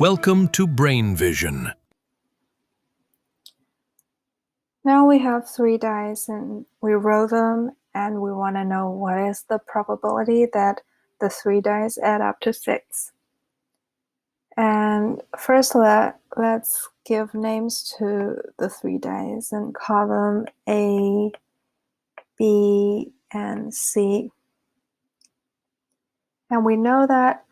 Welcome to Brain Vision. Now we have 3 dice and we roll them, and we want to know what is the probability that the 3 dice add up to 6. And first let's give names to the 3 dice and call them A, B, and C. And we know that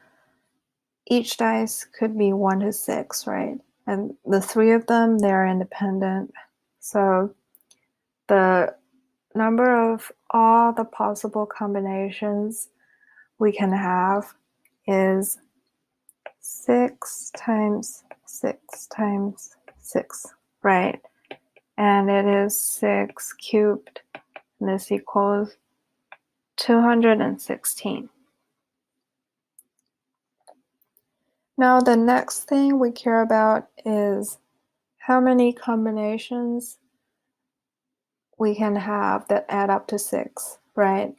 each dice could be 1 to 6, right? And the 3 of them, they're independent. So the number of all the possible combinations we can have is 6 times 6 times 6, right? And it is 6 cubed, and this equals 216. Now the next thing we care about is how many combinations we can have that add up to 6, right?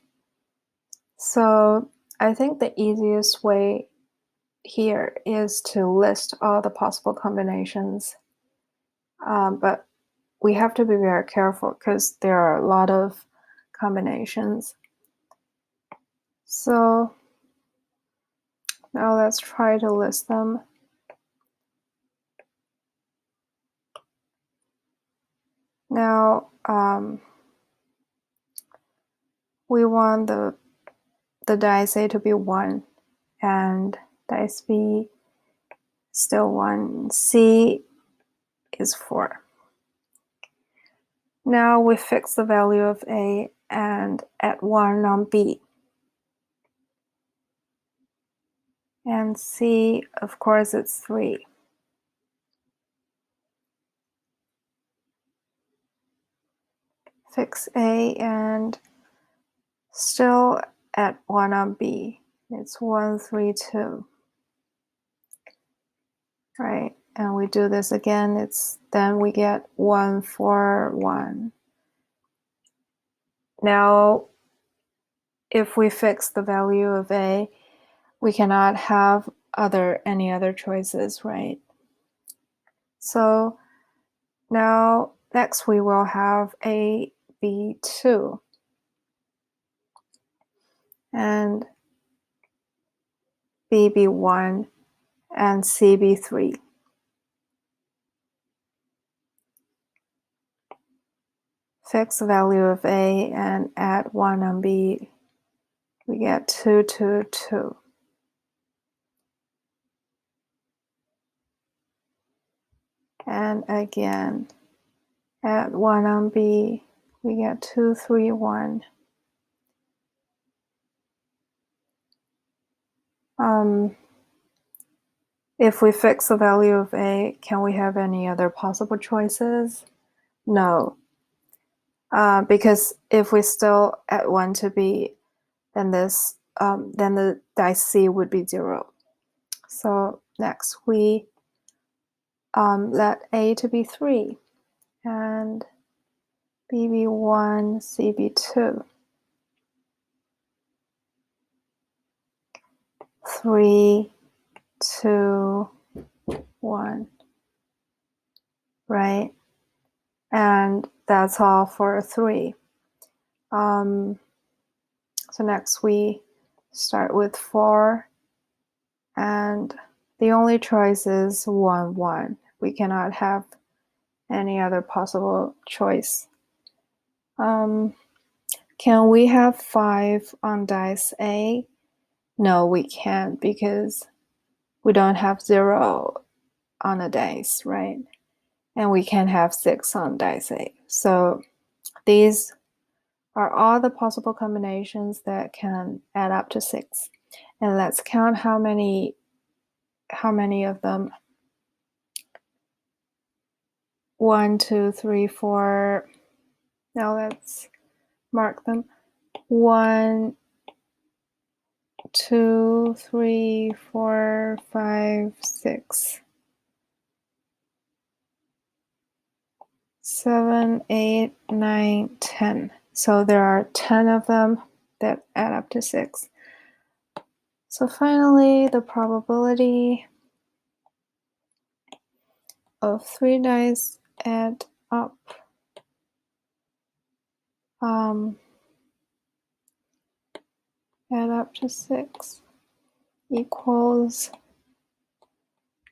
So I think the easiest way here is to list all the possible combinations, but we have to be very careful because there are a lot of combinations. So now let's try to list them. Now we want the dice A to be 1 and dice B still 1. C is 4. Now we fix the value of A and add 1 on B. And C, of course, it's 3. Fix A and still add 1 on B. It's 1, 3, 2. Right, and we do this again, then we get 1, 4, 1. Now, if we fix the value of A, we cannot have any other choices, right? So now next we will have A, B, 2. And B, B, 1, and C, B, 3. Fix the value of A and add 1 on B. We get 2, 2, 2. And again, add 1 on B. We get 2, 3, 1. If we fix the value of A, can we have any other possible choices? No. Because if we still add 1 to B, then the dice C would be 0. So next we let A to be 3 and B be 1, C be 2. 3, 2, 1. Right? And that's all for 3. So next we start with 4, and the only choice is 1, 1. We cannot have any other possible choice. Can we have 5 on dice A? No, we can't, because we don't have 0 on a dice, right? And we can have 6 on dice A. So these are all the possible combinations that can add up to 6. And let's count how many of them. 1, 2, 3, 4. Now let's mark them. 1, 2, 3, 4, 5, 6. 7, 8, 9, 10. So there are 10 of them that add up to 6. So finally, the probability of 3 dice add up. Add up to 6 equals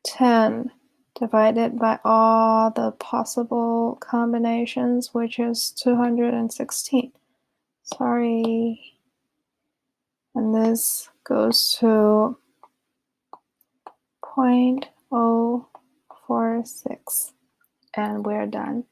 10 divided by all the possible combinations, which is 216. Sorry. And this goes to 0.046. And we're done.